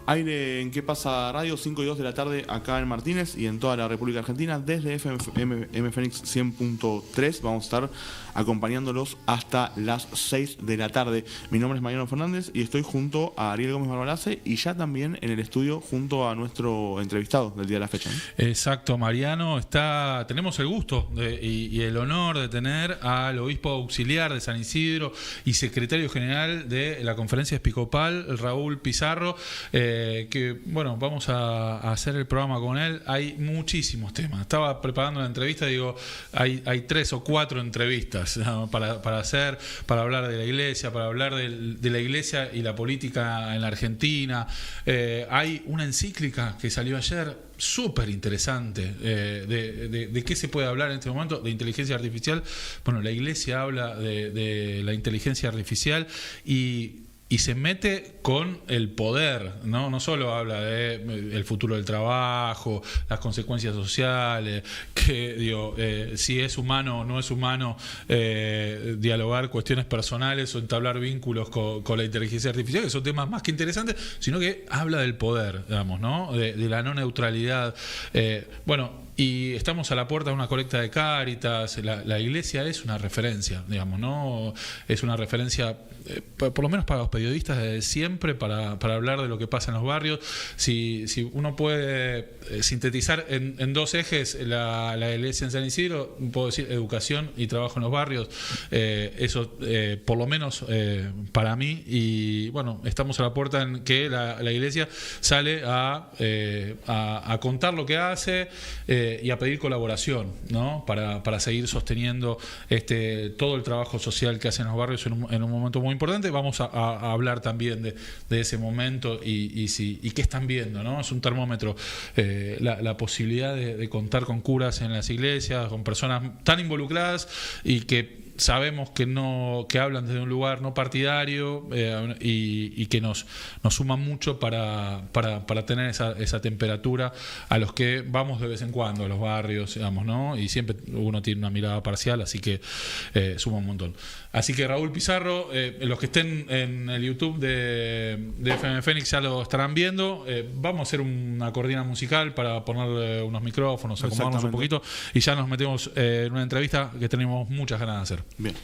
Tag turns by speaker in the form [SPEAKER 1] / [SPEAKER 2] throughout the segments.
[SPEAKER 1] Aire en Qué Pasa Radio, 5 y 2 de la tarde acá en Martínez y en toda la República Argentina. Desde FM Fénix 100.3 vamos a estar acompañándolos hasta las 6 de la tarde. Mi nombre es Mariano Fernández y estoy junto a Ariel Gómez Barbalace y ya también en el estudio junto a nuestro entrevistado del día de la fecha, ¿no?
[SPEAKER 2] Exacto, Mariano. Tenemos el gusto y el honor de tener al obispo auxiliar de San Isidro y secretario general de la Conferencia Episcopal, Raúl Pizarro, que bueno, vamos a hacer el programa con él. Hay muchísimos temas. Estaba preparando la entrevista, digo, hay 3 o 4 entrevistas, ¿no? para hacer, para hablar de la iglesia, para hablar de la iglesia y la política en la Argentina. Hay una encíclica que salió ayer, súper interesante, de qué se puede hablar en este momento, de inteligencia artificial. Bueno, la iglesia habla de la inteligencia artificial y se mete con el poder, no solo habla de el futuro del trabajo, las consecuencias sociales, si es humano o no es humano dialogar cuestiones personales o entablar vínculos con la inteligencia artificial, que son temas más que interesantes, sino que habla del poder, digamos, ¿no? De la no neutralidad. Y estamos a la puerta de una colecta de Cáritas. La iglesia es una referencia, digamos, ¿no? Es una referencia, por lo menos para los periodistas de siempre, para hablar de lo que pasa en los barrios. Si uno puede sintetizar en 2 ejes la iglesia en San Isidro, puedo decir educación y trabajo en los barrios. Eso, por lo menos para mí. Y bueno, estamos a la puerta en que la iglesia sale a contar lo que hace, y a pedir colaboración, ¿no? Para seguir sosteniendo todo el trabajo social que hacen los barrios en un momento muy importante. Vamos a hablar también de ese momento y qué están viendo, ¿no? Es un termómetro, la posibilidad de contar con curas en las iglesias, con personas tan involucradas y que sabemos que hablan desde un lugar no partidario, y que nos suman mucho para tener esa temperatura a los que vamos de vez en cuando a los barrios, digamos, ¿no? Y siempre uno tiene una mirada parcial, así que suma un montón. Así que Raúl Pizarro, los que estén en el YouTube de FM Fénix ya lo estarán viendo. Vamos a hacer una cortina musical para ponerle unos micrófonos, acomodarnos un poquito y ya nos metemos en una entrevista que tenemos muchas ganas de hacer.
[SPEAKER 1] Bien.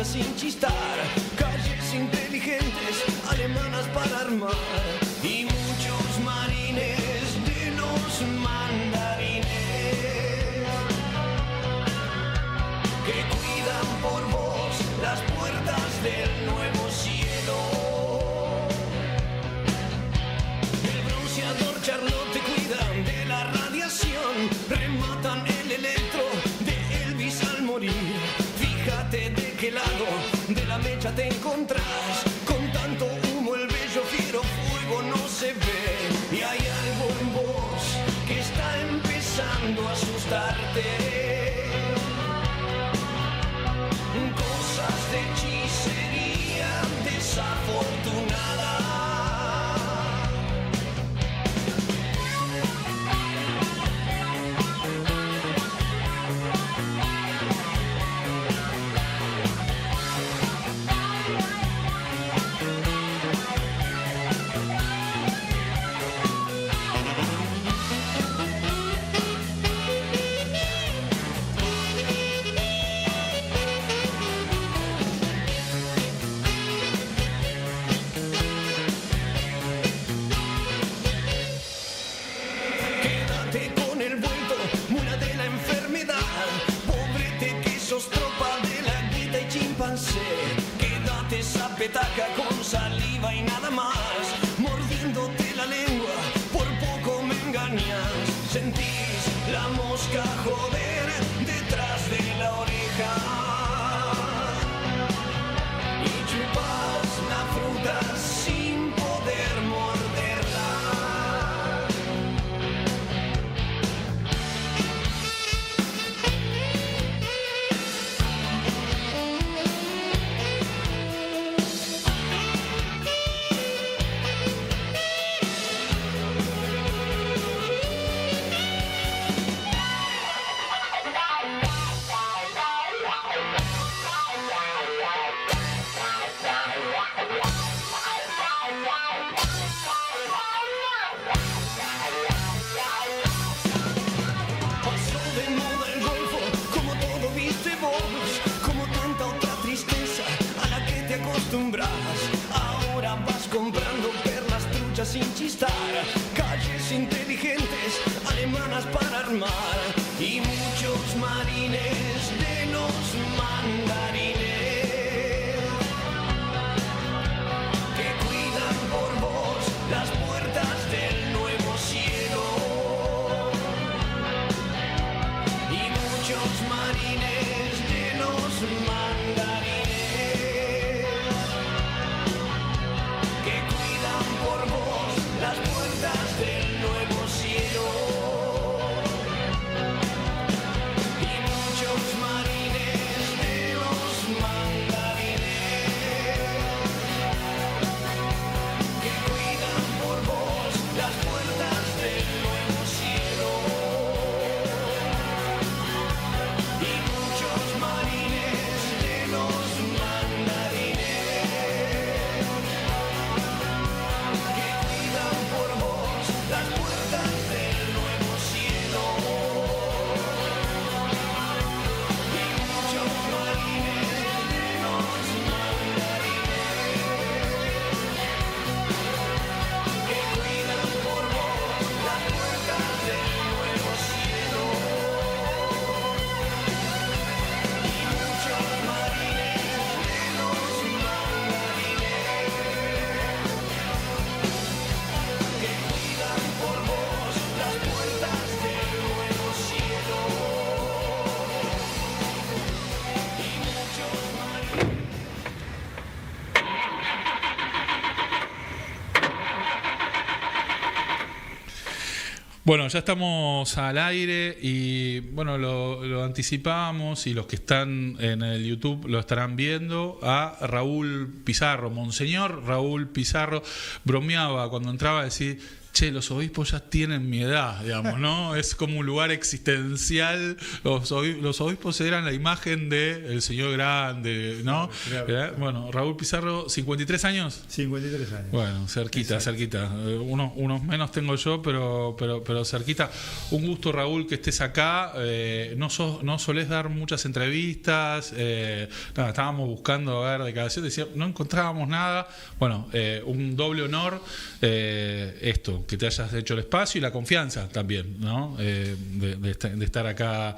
[SPEAKER 3] Sin chistar, calles inteligentes, alemanas para armar y muchos marines de los mandarines que cuidan por vos las puertas del nuevo cielo. El bronceador Charlotte te cuidan de la radiación, rematan el electro de Elvis al morir. Fíjate de qué lado de la mecha te encontrás. Con tanto humo el bello fiero fuego no se ve. Y hay algo en vos que está empezando a asustarte. Cosas de hechicería desafortunada. Quédate esa petaca con saliva y nada más, mordiéndote la lengua, por poco me engañas. Sentís la mosca joder detrás de la oreja y chupas la acostumbras. Ahora vas comprando perlas truchas sin chistar, calles inteligentes, alemanas para armar, y muchos marines de los mandarines que cuidan por vos las puertas del nuevo cielo. Y muchos marines de los mandarines que cuidan por vos las puertas del nuevo cielo. Y muchos marines de los mandarines que cuidan por vos las puertas del nuevo cielo. Y muchos marines de los mandarines que cuidan por vos las puertas del nuevo cielo. Y muchos marines de los mandarines que cuidan por vos las puertas del nuevo cielo. Y muchos marines de los mandarines que cuidan por vos las puertas del nuevo cielo. Y muchos marines.
[SPEAKER 2] Bueno, ya estamos al aire y bueno, lo anticipábamos y los que están en el YouTube lo estarán viendo a Raúl Pizarro. Monseñor Raúl Pizarro bromeaba cuando entraba a decir: che, los obispos ya tienen mi edad, digamos, ¿no? Es como un lugar existencial. Los obispos eran la imagen del señor grande, ¿no?
[SPEAKER 4] Claro.
[SPEAKER 2] Bueno, Raúl Pizarro, 53 años.
[SPEAKER 4] 53 años.
[SPEAKER 2] Bueno, cerquita,
[SPEAKER 4] Exacto.
[SPEAKER 2] cerquita. Unos menos tengo yo, pero cerquita. Un gusto, Raúl, que estés acá. No solés dar muchas entrevistas. Nada, estábamos buscando a ver declaración, decía, no encontrábamos nada. Bueno, un doble honor esto, que te hayas hecho el espacio y la confianza también, ¿no? De estar acá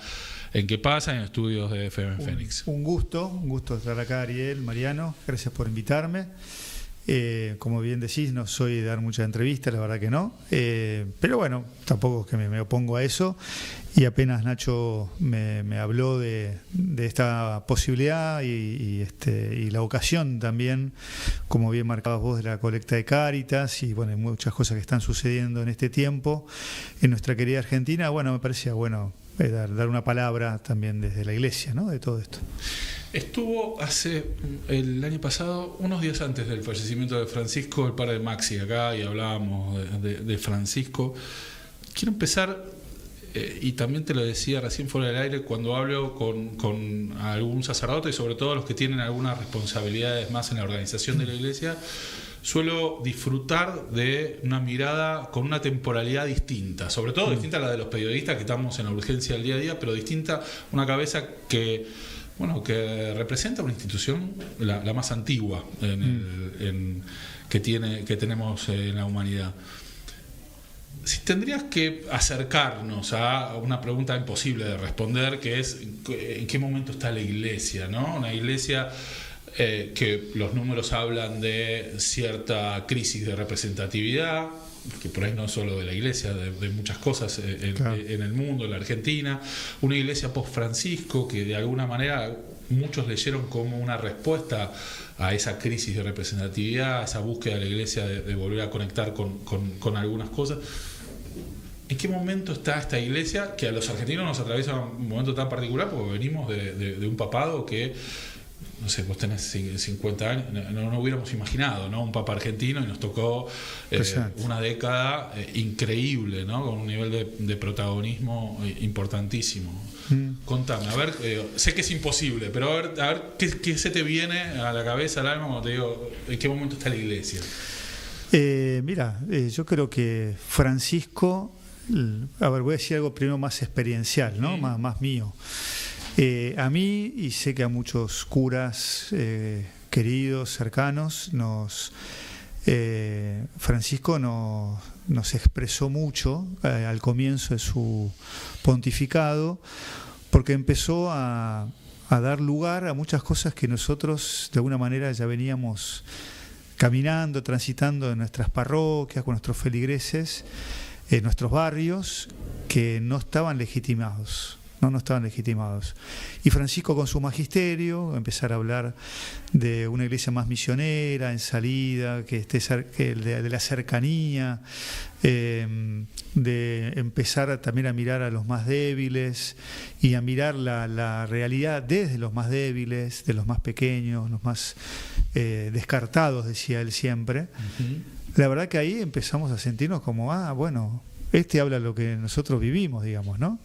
[SPEAKER 2] en ¿Qué pasa? En estudios de FM Fénix.
[SPEAKER 4] Un gusto estar acá, Ariel, Mariano. Gracias por invitarme. Como bien decís, no soy de dar muchas entrevistas, la verdad que no. Pero bueno, tampoco es que me opongo a eso. Y apenas Nacho me habló de esta posibilidad y la ocasión también, como bien marcabas vos, de la colecta de Cáritas, y bueno, hay muchas cosas que están sucediendo en este tiempo en nuestra querida Argentina. Bueno, me parecía bueno dar una palabra también desde la Iglesia, ¿no? De todo esto.
[SPEAKER 2] Estuvo el año pasado, unos días antes del fallecimiento de Francisco, el padre de Maxi acá, y hablábamos de Francisco. Quiero empezar, y también te lo decía recién fuera del aire, cuando hablo con algún sacerdote, y sobre todo los que tienen algunas responsabilidades más en la organización de la Iglesia, suelo disfrutar de una mirada con una temporalidad distinta, sobre todo distinta a la de los periodistas que estamos en la urgencia del día a día, pero distinta, una cabeza que representa una institución la más antigua que tenemos en la humanidad. Si tendrías que acercarnos a una pregunta imposible de responder, que es ¿en qué momento está la Iglesia, ¿no? Una Iglesia que los números hablan de cierta crisis de representatividad, que por ahí no solo de la Iglesia, de muchas cosas en el mundo, en la Argentina, una Iglesia post-Francisco que de alguna manera muchos leyeron como una respuesta a esa crisis de representatividad, a esa búsqueda de la Iglesia de volver a conectar con algunas cosas. ¿En qué momento está esta Iglesia que a los argentinos nos atraviesa un momento tan particular? Porque venimos de un papado que, no sé, vos tenés 50 años, no hubiéramos imaginado, ¿no? Un papa argentino, y nos tocó una década increíble, ¿no? Con un nivel de protagonismo importantísimo. Contame, a ver, sé que es imposible, pero a ver ¿qué se te viene a la cabeza, al alma, cuando te digo en qué momento está la Iglesia?
[SPEAKER 4] Mira, yo creo que Francisco, a ver, voy a decir algo primero más experiencial, ¿no? Más mío. A mí, y sé que a muchos curas queridos, cercanos, Francisco nos expresó mucho al comienzo de su pontificado, porque empezó a dar lugar a muchas cosas que nosotros de alguna manera ya veníamos caminando, transitando en nuestras parroquias, con nuestros feligreses, en nuestros barrios, que no estaban legitimados. No estaban legitimados. Y Francisco, con su magisterio, empezar a hablar de una iglesia más misionera, en salida, de la cercanía, de empezar también a mirar a los más débiles y a mirar la realidad desde los más débiles, de los más pequeños, los más descartados, decía él siempre. Uh-huh. La verdad que ahí empezamos a sentirnos como, bueno, habla lo que nosotros vivimos, digamos, ¿no?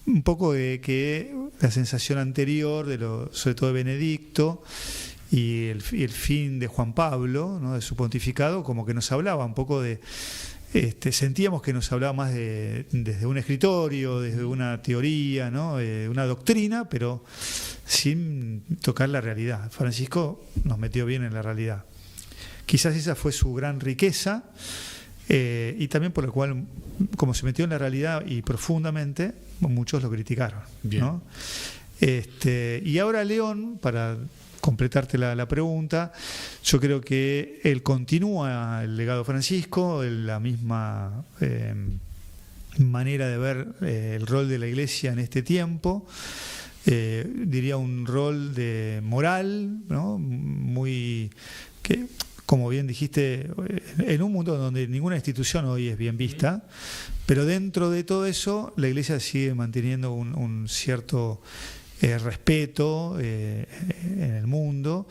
[SPEAKER 4] Un poco de que la sensación anterior, sobre todo de Benedicto, y el fin de Juan Pablo, ¿no?, de su pontificado, como que nos hablaba un poco de... sentíamos que nos hablaba más desde un escritorio, desde una teoría, ¿no?, una doctrina, pero sin tocar la realidad. Francisco nos metió bien en la realidad. Quizás esa fue su gran riqueza, y también por lo cual, como se metió en la realidad y profundamente, muchos lo criticaron, ¿no? Y ahora León, para completarte la pregunta, yo creo que él continúa el legado de Francisco, la misma manera de ver el rol de la Iglesia en este tiempo, diría un rol de moral, ¿no?, muy... que, como bien dijiste, en un mundo donde ninguna institución hoy es bien vista, pero dentro de todo eso la Iglesia sigue manteniendo un cierto respeto en el mundo.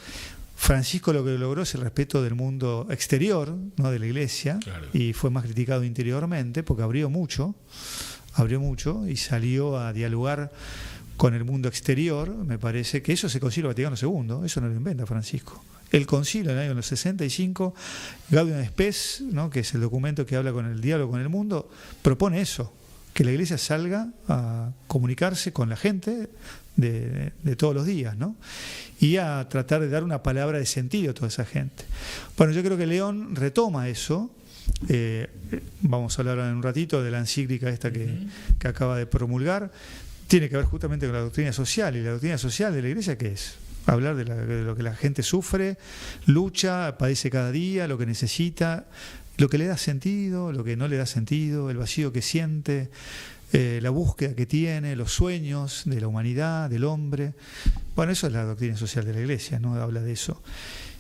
[SPEAKER 4] Francisco lo que logró es el respeto del mundo exterior, no de la Iglesia, claro, y fue más criticado interiormente porque abrió mucho y salió a dialogar con el mundo exterior. Me parece que eso se Concilio Vaticano II, eso no lo inventa Francisco. El concilio en el año 65, Gaudium et Spes, ¿no?, que es el documento que habla con el diálogo con el mundo, propone eso, que la Iglesia salga a comunicarse con la gente de todos los días, ¿no?, y a tratar de dar una palabra de sentido a toda esa gente. Bueno, yo creo que León retoma eso. Vamos a hablar en un ratito de la encíclica esta que acaba de promulgar. Tiene que ver justamente con la doctrina social, y la doctrina social de la Iglesia, ¿qué es? Hablar de lo que la gente sufre, lucha, padece cada día, lo que necesita, lo que le da sentido, lo que no le da sentido, el vacío que siente, la búsqueda que tiene, los sueños de la humanidad, del hombre. Bueno, eso es la doctrina social de la Iglesia, ¿no? Habla de eso.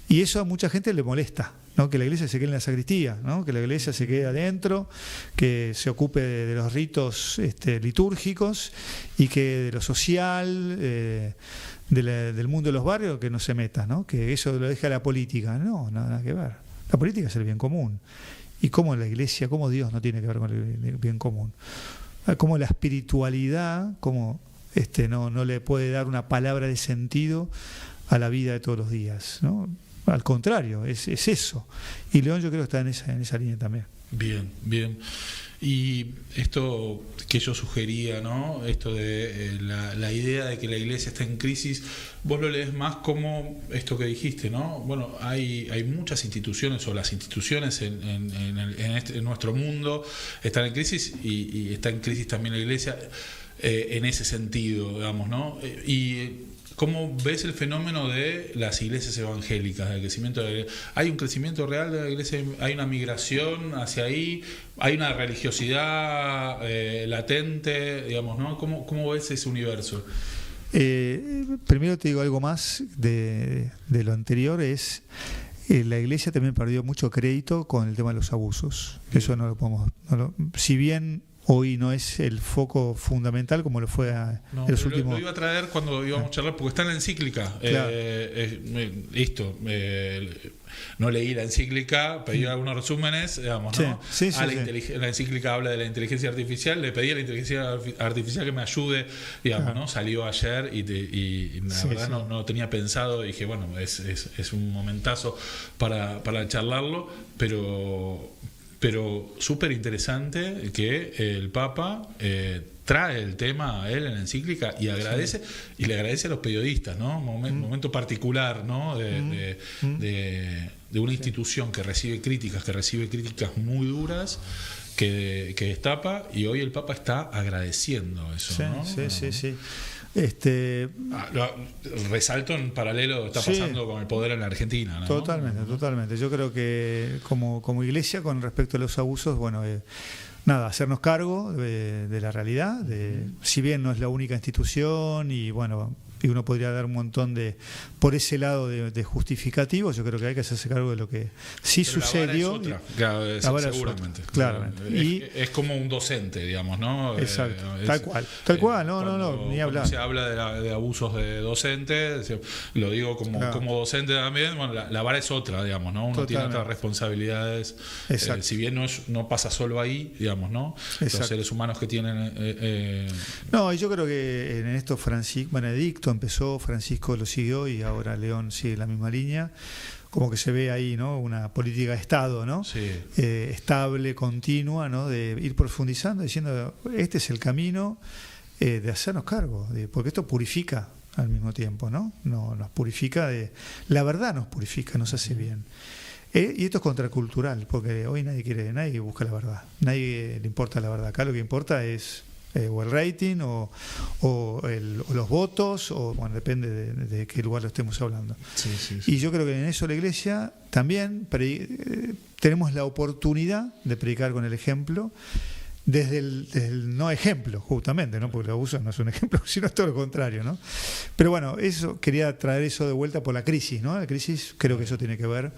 [SPEAKER 4] Y eso a mucha gente le molesta, ¿no?, que la Iglesia se quede en la sacristía, ¿no?, que la Iglesia se quede adentro, que se ocupe de los ritos litúrgicos, y que de lo social, del mundo de los barrios, que no se meta, ¿no?, que eso lo deja a la política. No, nada que ver. La política es el bien común. Y cómo la Iglesia, cómo Dios no tiene que ver con el bien común. Cómo la espiritualidad, cómo no le puede dar una palabra de sentido a la vida de todos los días, ¿no? Al contrario, es eso. Y León, yo creo que está en esa línea también.
[SPEAKER 2] Bien, bien. Y esto que yo sugería, ¿no?, esto de la idea de que la Iglesia está en crisis, vos lo lees más como esto que dijiste, ¿no? Bueno, hay muchas instituciones, o las instituciones en nuestro mundo están en crisis, y está en crisis también la Iglesia en ese sentido, digamos, ¿no? Y ¿cómo ves el fenómeno de las iglesias evangélicas, del crecimiento de la iglesia? ¿Hay un crecimiento real de la iglesia? ¿Hay una migración hacia ahí? ¿Hay una religiosidad latente, digamos, ¿no? ¿Cómo ves ese universo?
[SPEAKER 4] Primero te digo algo más de lo anterior, es la Iglesia también perdió mucho crédito con el tema de los abusos. Eso no lo podemos... si bien hoy no es el foco fundamental como lo fue en los últimos...
[SPEAKER 2] Lo iba a traer cuando íbamos a charlar, porque está en la encíclica.
[SPEAKER 4] Claro.
[SPEAKER 2] No leí la encíclica, pedí algunos resúmenes, digamos, ¿no?
[SPEAKER 4] Sí,
[SPEAKER 2] la encíclica habla de la inteligencia artificial, le pedí a la inteligencia artificial que me ayude, digamos, claro, ¿no? Salió ayer y la verdad no tenía pensado, dije, bueno, es un momentazo para charlarlo, pero súper interesante que el Papa trae el tema a él en la encíclica y agradece, y le agradece a los periodistas, ¿no? Momento particular, ¿no? De una institución que recibe críticas muy duras, que destapa, y hoy el Papa está agradeciendo eso, ¿no?
[SPEAKER 4] Sí.
[SPEAKER 2] Resalto en paralelo lo que está pasando con el poder en la Argentina, ¿no?
[SPEAKER 4] Totalmente. Yo creo que como iglesia, con respecto a los abusos, nada, hacernos cargo de la realidad, si bien no es la única institución y uno podría dar un montón por ese lado de justificativos, yo creo que hay que hacerse cargo de lo que sí sucedió.
[SPEAKER 2] La vara es seguramente.
[SPEAKER 4] Claramente.
[SPEAKER 2] Es como un docente, digamos, ¿no?
[SPEAKER 4] Exacto. Tal cual, ni hablar.
[SPEAKER 2] Cuando se habla de abusos de docentes, lo digo como docente también, la vara es otra, digamos, ¿no? Uno tiene otras responsabilidades. Si bien no pasa solo ahí, digamos, ¿no?
[SPEAKER 4] Exacto.
[SPEAKER 2] Los seres humanos que tienen...
[SPEAKER 4] No, y yo creo que en esto Benedicto empezó, Francisco lo siguió y ahora León sigue la misma línea, como que se ve ahí, ¿no? Una política de Estado, ¿no?
[SPEAKER 2] Sí.
[SPEAKER 4] Estable, continua, ¿no? De ir profundizando, diciendo, este es el camino de hacernos cargo, porque esto purifica al mismo tiempo, ¿no? Nos purifica, la verdad nos purifica, nos hace bien. Y esto es contracultural, porque hoy nadie busca la verdad, nadie le importa la verdad. Acá lo que importa es o el rating o los votos, depende de qué lugar lo estemos hablando.
[SPEAKER 2] Sí.
[SPEAKER 4] Y yo creo que en eso la Iglesia también tenemos la oportunidad de predicar con el ejemplo, desde el no ejemplo, justamente, ¿no? Porque el abuso no es un ejemplo, sino es todo lo contrario, ¿no? Pero eso, quería traer eso de vuelta por la crisis, ¿no? La crisis, creo que eso tiene que ver.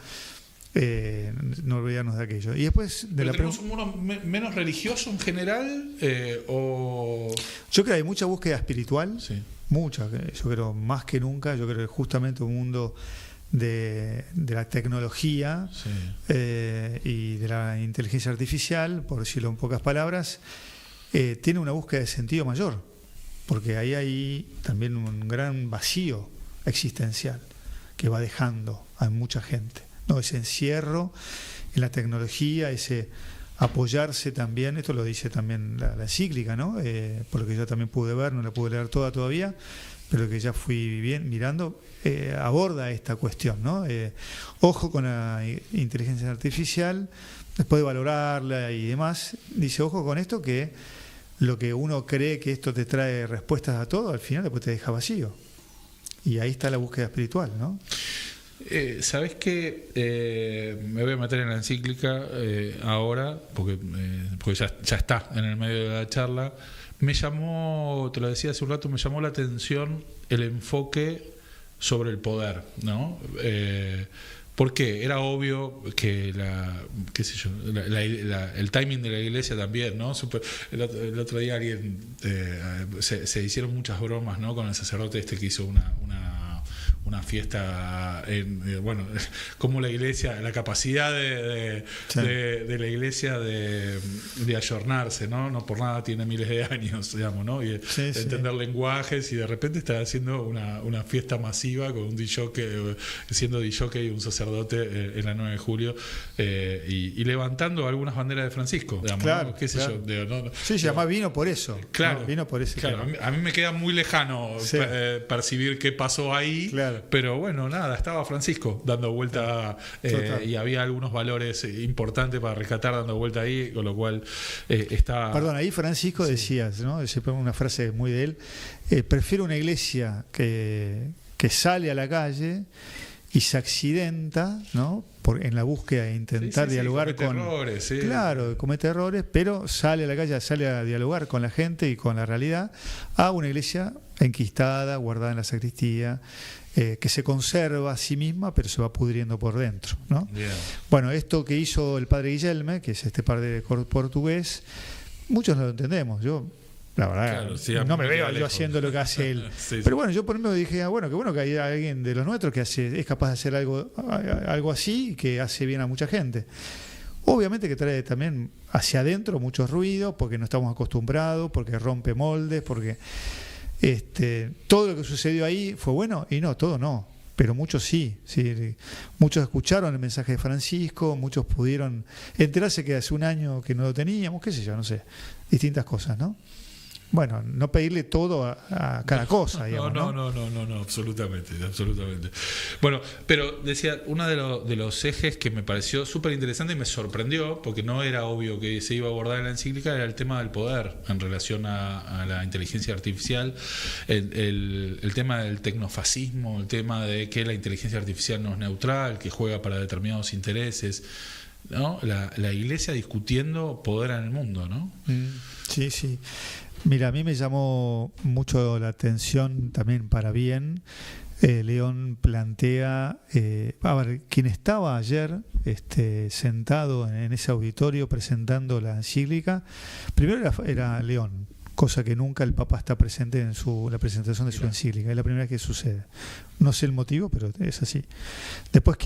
[SPEAKER 4] No olvidarnos de aquello. Y después de
[SPEAKER 2] ¿Tenemos un mundo menos religioso en general?
[SPEAKER 4] Yo creo que hay mucha búsqueda espiritual, mucha, yo creo más que nunca. Yo creo que justamente un mundo de la tecnología y de la inteligencia artificial, por decirlo en pocas palabras, tiene una búsqueda de sentido mayor, porque ahí hay también un gran vacío existencial que va dejando a mucha gente. No, ese encierro en la tecnología, ese apoyarse también, esto lo dice también la encíclica, ¿no? Por lo que yo también pude ver, no la pude leer toda todavía, pero que ya fui mirando, aborda esta cuestión, ¿no? Ojo con la inteligencia artificial, después de valorarla y demás, dice, ojo con esto, que lo que uno cree que esto te trae respuestas a todo, al final después te deja vacío. Y ahí está la búsqueda espiritual, ¿no?
[SPEAKER 2] ¿Sabés qué? Me voy a meter en la encíclica ahora, porque ya está en el medio de la charla. Me llamó, te lo decía hace un rato, me llamó la atención el enfoque sobre el poder, ¿no? Porque era obvio que el timing de la Iglesia también, ¿no? El otro día alguien se hicieron muchas bromas, ¿no? Con el sacerdote que hizo una fiesta como la Iglesia, la capacidad de la Iglesia de ayornarse, ¿no? por nada tiene miles de años, digamos, ¿no? Y de entender lenguajes, y de repente está haciendo una fiesta masiva con un DJ, siendo DJ y un sacerdote en la 9 de julio, y levantando algunas banderas de Francisco, digamos,
[SPEAKER 4] claro,
[SPEAKER 2] ¿no? ¿Qué sé yo?
[SPEAKER 4] Además vino por eso.
[SPEAKER 2] Claro,
[SPEAKER 4] ¿no? Vino por ese.
[SPEAKER 2] Claro, a mí me queda muy lejano percibir qué pasó ahí. Claro. Pero nada, estaba Francisco dando vuelta, y había algunos valores importantes para rescatar dando vuelta ahí, con lo cual está...
[SPEAKER 4] Perdón, ahí Francisco decías, ¿no? Una frase muy de él, prefiero una iglesia que sale a la calle y se accidenta, ¿no? En la búsqueda de intentar dialogar con
[SPEAKER 2] errores,
[SPEAKER 4] claro, comete errores, pero sale a la calle, sale a dialogar con la gente y con la realidad, a una iglesia enquistada, guardada en la sacristía, que se conserva a sí misma, pero se va pudriendo por dentro, ¿no?
[SPEAKER 2] Yeah.
[SPEAKER 4] Bueno, esto que hizo el padre Guillerme, que es este padre portugués, muchos no lo entendemos. Yo, la verdad, no me veo yo haciendo lo que hace él. Pero bueno, yo por ejemplo dije, qué bueno que hay alguien de los nuestros que es capaz de hacer algo así y que hace bien a mucha gente. Obviamente que trae también hacia adentro mucho ruido, porque no estamos acostumbrados, porque rompe moldes, porque todo lo que sucedió ahí fue bueno, y no, todo no, pero muchos sí. Muchos escucharon el mensaje de Francisco, muchos pudieron enterarse que hace un año que no lo teníamos, qué sé yo, no sé, distintas cosas, ¿no? bueno, no pedirle todo a cada cosa, digamos.
[SPEAKER 2] No, absolutamente. Bueno, pero decía, uno de los ejes que me pareció súper interesante y me sorprendió, porque no era obvio que se iba a abordar en la encíclica, era el tema del poder en relación a la inteligencia artificial, el tema del tecnofascismo, el tema de que la inteligencia artificial no es neutral, que juega para determinados intereses, ¿no? La Iglesia discutiendo poder en el mundo, ¿no?
[SPEAKER 4] Sí. Mira, a mí me llamó mucho la atención también para bien. León plantea, a ver, quien estaba ayer sentado en ese auditorio presentando la encíclica, primero era León, cosa que nunca el Papa está presente en la presentación de su encíclica, es la primera vez que sucede. No sé el motivo, pero es así. Después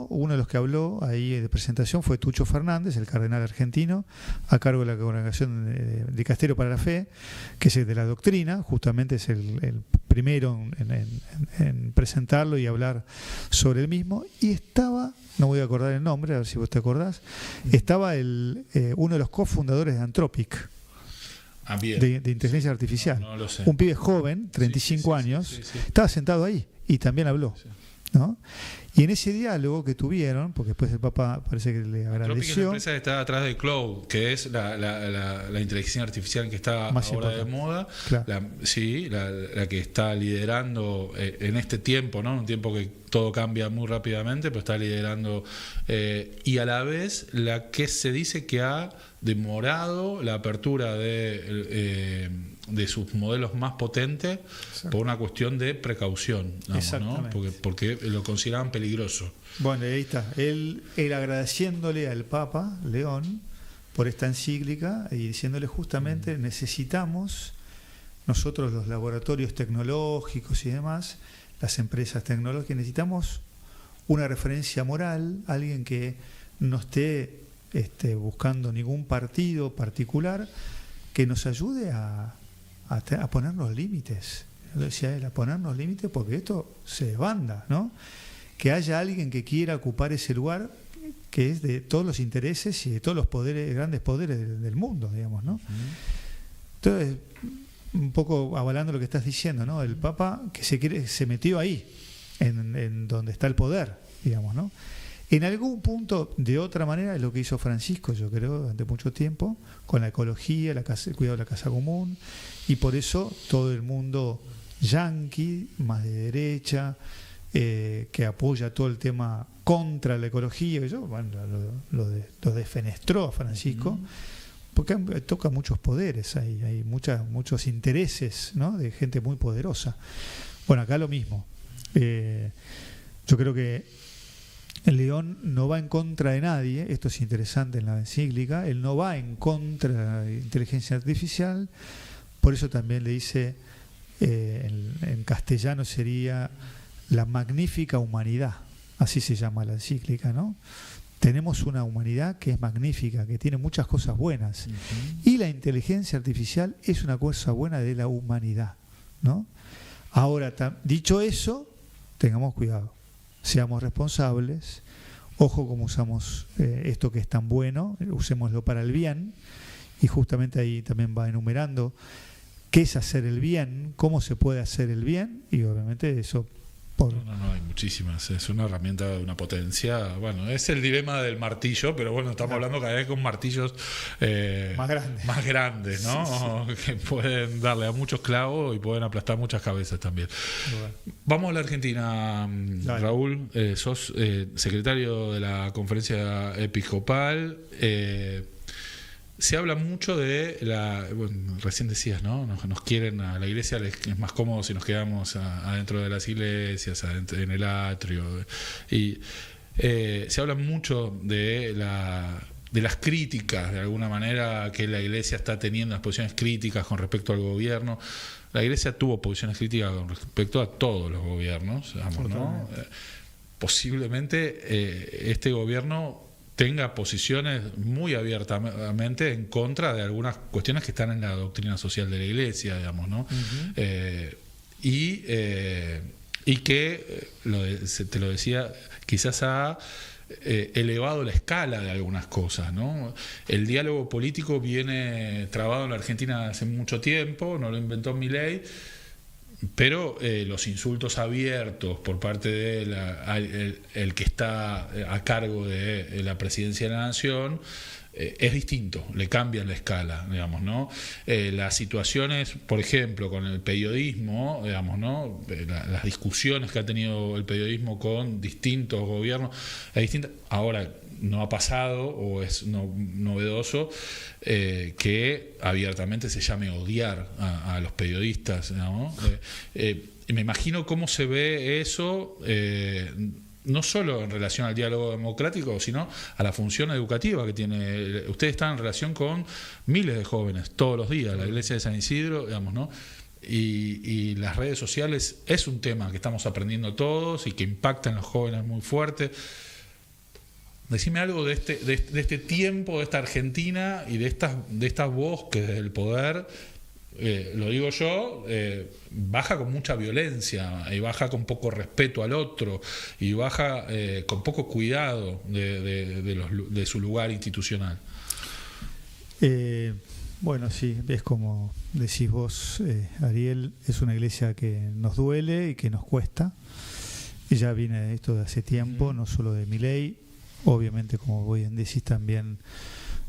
[SPEAKER 4] uno de los que habló ahí de presentación fue Tucho Fernández, el cardenal argentino, a cargo de la Congregación de Dicasterio para la Fe, que es de la doctrina, justamente es el primero en presentarlo y hablar sobre el mismo, y estaba, no voy a acordar el nombre, a ver si vos te acordás, estaba uno de los cofundadores de Anthropic, de inteligencia artificial.
[SPEAKER 2] No lo sé.
[SPEAKER 4] Un pibe joven, 35 años, estaba sentado ahí y también habló, ¿no? Y en ese diálogo que tuvieron, porque después el Papa parece que le agradeció.
[SPEAKER 2] Anthropic es la empresa que está atrás de Cloud, que es la inteligencia artificial que está
[SPEAKER 4] más
[SPEAKER 2] ahora
[SPEAKER 4] importante.
[SPEAKER 2] de moda,
[SPEAKER 4] Claro.
[SPEAKER 2] la que está liderando en este tiempo, ¿no? Un tiempo que todo cambia muy rápidamente, pero está liderando, y a la vez la que se dice que ha demorado la apertura de sus modelos más potentes. Exacto. Por una cuestión de precaución, digamos, ¿no? Porque lo consideraban peligroso.
[SPEAKER 4] Bueno, ahí está. Él agradeciéndole al Papa León por esta encíclica y diciéndole justamente necesitamos nosotros los laboratorios tecnológicos y demás, las empresas tecnológicas, necesitamos una referencia moral, alguien que no esté buscando ningún partido particular, que nos ayude a ponernos límites. Yo decía él, a ponernos límites porque esto se desbanda, ¿no? Que haya alguien que quiera ocupar ese lugar que es de todos los intereses y de todos los poderes, grandes poderes del mundo, digamos, ¿no? Entonces, un poco avalando lo que estás diciendo, ¿no? El Papa que se metió ahí, en donde está el poder, digamos, ¿no? En algún punto, de otra manera, es lo que hizo Francisco, yo creo, durante mucho tiempo, con la ecología, el cuidado de la casa común, y por eso todo el mundo yanqui, más de derecha, que apoya todo el tema contra la ecología, y yo, bueno, lo defenestró a Francisco, porque toca muchos poderes, hay muchos intereses, ¿no? De gente muy poderosa. Bueno, acá lo mismo. Yo creo que el León no va en contra de nadie, esto es interesante en la encíclica, él no va en contra de la inteligencia artificial, por eso también le dice, en castellano sería la magnífica humanidad, así se llama la encíclica, ¿no? Tenemos una humanidad que es magnífica, que tiene muchas cosas buenas, y la inteligencia artificial es una cosa buena de la humanidad, ¿no? Ahora, dicho eso, tengamos cuidado. Seamos responsables, ojo como usamos esto que es tan bueno, usémoslo para el bien, y justamente ahí también va enumerando qué es hacer el bien, cómo se puede hacer el bien, y obviamente eso
[SPEAKER 2] No, hay muchísimas. Es una herramienta de una potencia. Bueno, es el dilema del martillo, pero bueno, estamos hablando cada vez con martillos más grandes, ¿no? Sí. Que pueden darle a muchos clavos y pueden aplastar muchas cabezas también. Bueno. Vamos a la Argentina, dale. Raúl. Sos secretario de la Conferencia Episcopal. Se habla mucho de recién decías, ¿no? Nos quieren a la iglesia, es más cómodo si nos quedamos adentro de las iglesias, en el atrio. Y se habla mucho de las críticas, de alguna manera, que la iglesia está teniendo, las posiciones críticas con respecto al gobierno. La iglesia tuvo posiciones críticas con respecto a todos los gobiernos, digamos, ¿no? Posiblemente este gobierno tenga posiciones muy abiertamente en contra de algunas cuestiones que están en la doctrina social de la iglesia, digamos, ¿no? Y y que, te lo decía, quizás ha elevado la escala de algunas cosas, ¿no? El diálogo político viene trabado en la Argentina hace mucho tiempo, no lo inventó Milei, pero los insultos abiertos por parte de el que está a cargo de la presidencia de la Nación es distinto, le cambian la escala, digamos, ¿no? Las situaciones, por ejemplo, con el periodismo, digamos, ¿no? Las discusiones que ha tenido el periodismo con distintos gobiernos, es distinta. Ahora, no ha pasado, o es novedoso, que abiertamente se llame odiar a los periodistas, ¿no? Me imagino cómo se ve eso, no solo en relación al diálogo democrático, sino a la función educativa que tiene. Ustedes están en relación con miles de jóvenes todos los días, la iglesia de San Isidro, digamos, ¿no? Y las redes sociales es un tema que estamos aprendiendo todos y que impacta en los jóvenes muy fuerte. Decime algo de este tiempo, de esta Argentina y de estas bosques del poder. Lo digo yo, baja con mucha violencia y baja con poco respeto al otro y baja con poco cuidado de su lugar institucional.
[SPEAKER 4] Bueno, sí, es como decís vos, Ariel, es una iglesia que nos duele y que nos cuesta. Y ya viene esto de hace tiempo, no solo de Milei. Obviamente, como vos bien decís, también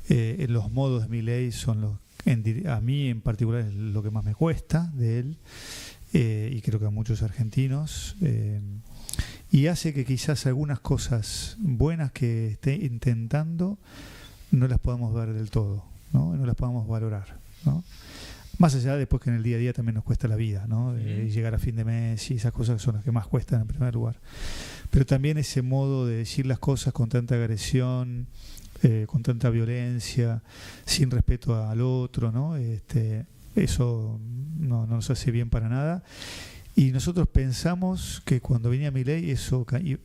[SPEAKER 4] los modos de Milei son los a mí en particular es lo que más me cuesta de él, y creo que a muchos argentinos, y hace que quizás algunas cosas buenas que esté intentando no las podamos ver del todo, ¿no? No las podamos valorar, ¿no? Más allá después que en el día a día también nos cuesta la vida, ¿no? Llegar a fin de mes y esas cosas son las que más cuestan en primer lugar. Pero también ese modo de decir las cosas con tanta agresión, con tanta violencia, sin respeto al otro, ¿no? Eso no nos hace bien para nada. Y nosotros pensamos que cuando venía Milei eso yo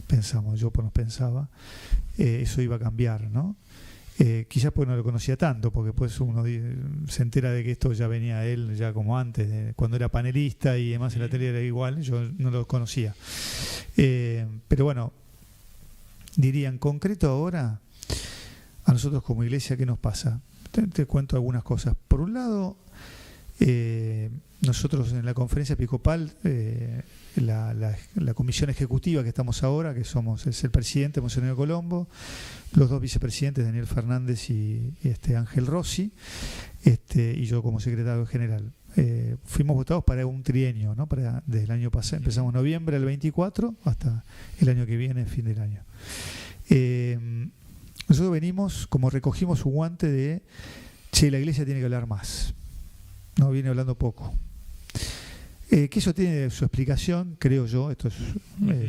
[SPEAKER 4] pensaba, eso iba a cambiar, ¿no? Quizás porque no lo conocía tanto, porque después uno se entera de que esto ya venía él ya como antes, cuando era panelista y además en la tele era igual, yo no lo conocía. Pero bueno, diría en concreto ahora, a nosotros como iglesia, ¿qué nos pasa? Te cuento algunas cosas. Por un lado, nosotros en la conferencia episcopal, la comisión ejecutiva que estamos ahora, que es el presidente, Monseñor Colombo, los dos vicepresidentes, Daniel Fernández y Ángel Rossi, y yo como secretario general. Fuimos votados para un trienio, ¿no? Desde el año pasado, empezamos en noviembre del 24 hasta el año que viene, fin del año. Nosotros venimos, como recogimos un guante de, la iglesia tiene que hablar más, no viene hablando poco. Que eso tiene su explicación, creo yo, esto es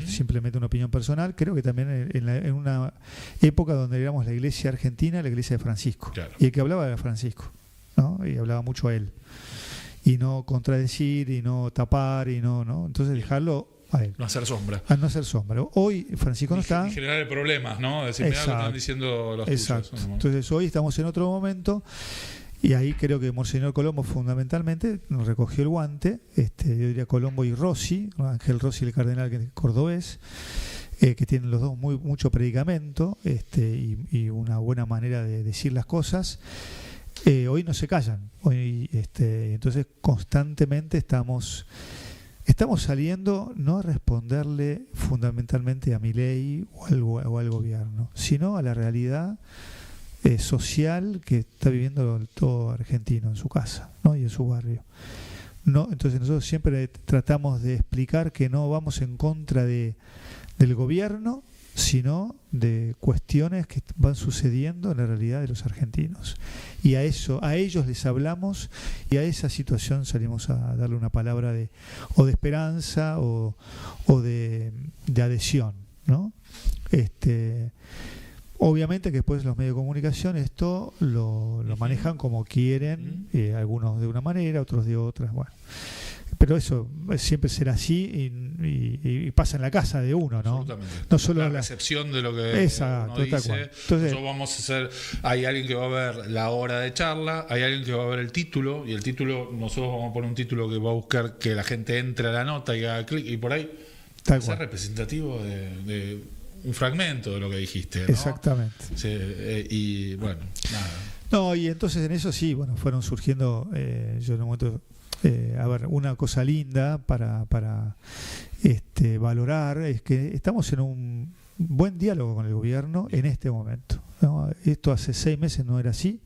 [SPEAKER 4] simplemente una opinión personal, creo que también en una época donde éramos la iglesia argentina, la iglesia de Francisco, claro. Y el que hablaba era Francisco, ¿no? Y hablaba mucho a él, y no contradecir, y no tapar, y no, entonces dejarlo a él.
[SPEAKER 2] No hacer sombra.
[SPEAKER 4] A no hacer sombra. Hoy Francisco no está.
[SPEAKER 2] Y generar problemas, ¿no? Decir, mirá lo que están diciendo los
[SPEAKER 4] Exacto.
[SPEAKER 2] tuyos, ¿no?
[SPEAKER 4] Entonces hoy estamos en otro momento. Y ahí creo que Monseñor Colombo fundamentalmente nos recogió el guante, yo diría Colombo y Rossi, Ángel Rossi, el cardenal cordobés, que tienen los dos mucho predicamento, y una buena manera de decir las cosas. Hoy no se callan, hoy entonces constantemente estamos saliendo no a responderle fundamentalmente a Milei o al gobierno, sino a la realidad social que está viviendo todo argentino en su casa, ¿no? Y en su barrio, ¿no? Entonces nosotros siempre tratamos de explicar que no vamos en contra del gobierno, sino de cuestiones que van sucediendo en la realidad de los argentinos, y a ellos les hablamos, y a esa situación salimos a darle una palabra de esperanza o de adhesión, ¿no? Obviamente que después los medios de comunicación esto lo manejan como quieren, algunos de una manera, otros de otra. Bueno, pero eso siempre será así y pasa en la casa de uno, ¿no?
[SPEAKER 2] Absolutamente.
[SPEAKER 4] No solo
[SPEAKER 2] la recepción de lo que uno dice. Entonces, vamos a hacer, hay alguien que va a ver la hora de charla, hay alguien que va a ver el título, y el título, nosotros vamos a poner un título que va a buscar que la gente entre a la nota y haga clic, y por ahí es representativo de un fragmento de lo que dijiste, ¿no?
[SPEAKER 4] Exactamente.
[SPEAKER 2] Sí, y bueno, nada.
[SPEAKER 4] No, y entonces en eso sí, bueno, fueron surgiendo, yo en un momento, a ver, una cosa linda para valorar es que estamos en un buen diálogo con el gobierno en este momento, ¿no? Esto hace 6 meses no era así,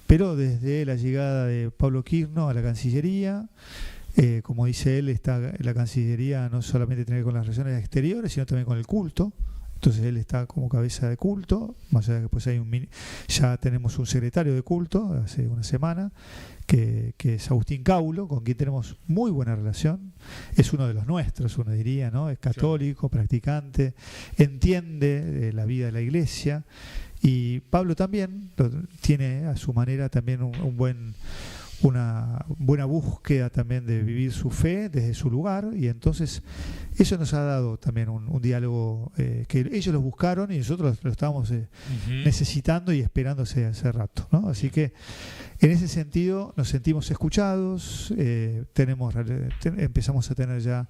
[SPEAKER 4] pero desde la llegada de Pablo Quirno a la Cancillería, como dice él, la Cancillería no solamente tiene que ver con las relaciones exteriores, sino también con el culto. Entonces él está como cabeza de culto, más allá de que pues ya tenemos un secretario de culto hace una semana, que es Agustín Caulo, con quien tenemos muy buena relación. Es uno de los nuestros, uno diría, ¿no? Es católico, practicante, entiende la vida de la iglesia. Y Pablo también tiene a su manera también una buena búsqueda también de vivir su fe desde su lugar, y entonces eso nos ha dado también un diálogo que ellos lo buscaron y nosotros lo estábamos necesitando y esperando hace rato, ¿no? Así que en ese sentido nos sentimos escuchados, empezamos a tener ya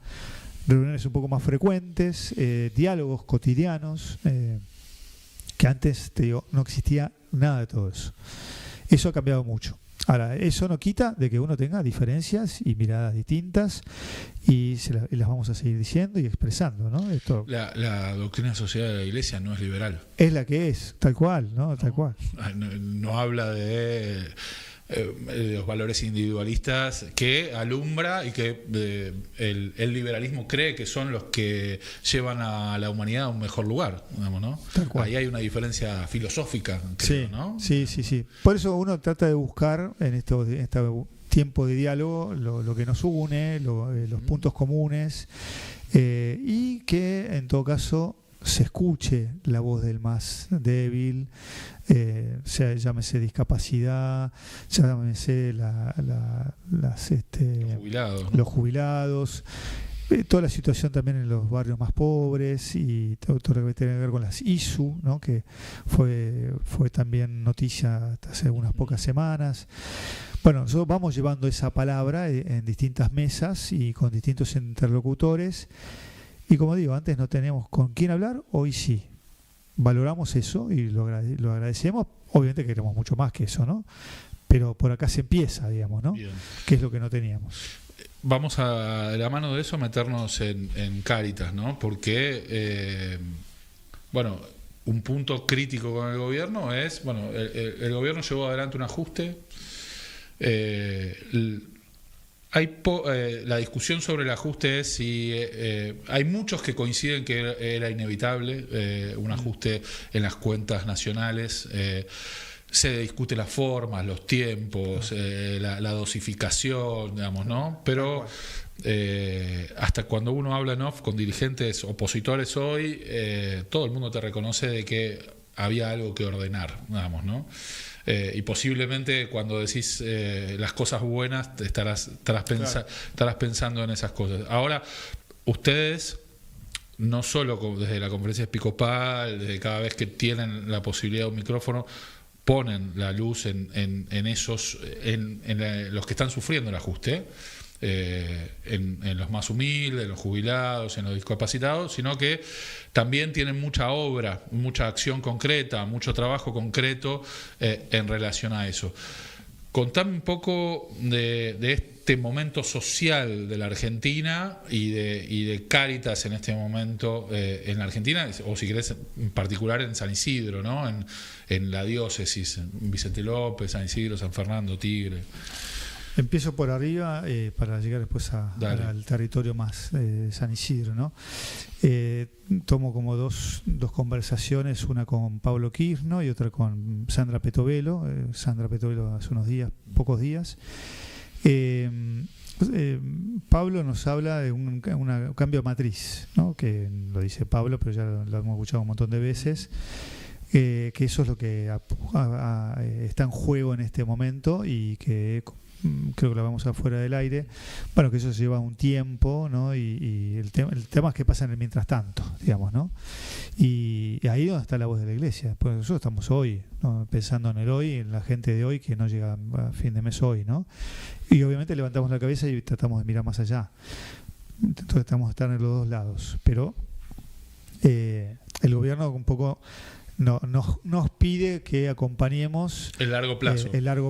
[SPEAKER 4] reuniones un poco más frecuentes, diálogos cotidianos, que antes, te digo, no existía nada de todo eso. Eso ha cambiado mucho. Ahora, eso no quita de que uno tenga diferencias y miradas distintas, y las vamos a seguir diciendo y expresando, ¿no?
[SPEAKER 2] La doctrina social de la Iglesia no es liberal.
[SPEAKER 4] Es la que es, tal cual, ¿no? Tal cual.
[SPEAKER 2] No habla de los valores individualistas que alumbra y que el liberalismo cree que son los que llevan a la humanidad a un mejor lugar, digamos, ¿no? Ahí hay una diferencia filosófica, creo,
[SPEAKER 4] sí,
[SPEAKER 2] ¿no?
[SPEAKER 4] Sí. Por eso uno trata de buscar en este tiempo de diálogo lo que nos une, los puntos comunes, y que en todo caso se escuche la voz del más débil, llámese discapacidad, llámese los jubilados, toda la situación también en los barrios más pobres, y todo lo que tiene que ver con las ISU, ¿no? Que fue también noticia hasta hace unas pocas semanas. Bueno, nosotros vamos llevando esa palabra en distintas mesas y con distintos interlocutores. Y como digo, antes no teníamos con quién hablar, hoy sí. Valoramos eso y lo agradecemos. Obviamente queremos mucho más que eso, ¿no? Pero por acá se empieza, digamos, ¿no? Bien. Que es lo que no teníamos.
[SPEAKER 2] Vamos a, de la mano de eso, a meternos en Cáritas, ¿no? Porque, un punto crítico con el gobierno es, el gobierno llevó adelante un ajuste. La discusión sobre el ajuste es si hay muchos que coinciden que era inevitable un ajuste en las cuentas nacionales. Se discute las formas, los tiempos, la dosificación, digamos, ¿no? Pero hasta cuando uno habla en off con dirigentes opositores hoy, todo el mundo te reconoce de que había algo que ordenar, digamos, ¿no? Y posiblemente cuando decís las cosas buenas estarás pensando en esas cosas. Ahora, ustedes, no solo desde la conferencia episcopal, desde cada vez que tienen la posibilidad de un micrófono, ponen la luz en los que están sufriendo el ajuste, en los más humildes, en los jubilados, en los discapacitados, sino que también tienen mucha obra, mucha acción concreta, mucho trabajo concreto en relación a eso. Contame un poco de este momento social de la Argentina y de Cáritas en este momento en la Argentina, o si querés en particular en San Isidro, ¿no? En la diócesis, en Vicente López, San Isidro, San Fernando, Tigre.
[SPEAKER 4] Empiezo por arriba para llegar después al territorio más San Isidro, ¿no? Tomo como dos conversaciones, una con Pablo Quirno y otra con Sandra Petovelo. Sandra Petovelo hace pocos días. Pablo nos habla de un cambio de matriz, ¿no? Que lo dice Pablo, pero ya lo hemos escuchado un montón de veces. Que eso es lo que está en juego en este momento, y que creo que lo vamos afuera del aire, bueno, que eso se lleva un tiempo, ¿no? Y el tema es que pasa en el mientras tanto, digamos, ¿no? Y ahí es donde está la voz de la Iglesia, porque nosotros estamos hoy, ¿no? Pensando en el hoy, en la gente de hoy que no llega a fin de mes hoy, ¿no? Y obviamente levantamos la cabeza y tratamos de mirar más allá. Entonces tratamos de estar en los dos lados, pero el gobierno un poco nos pide que acompañemos
[SPEAKER 2] el largo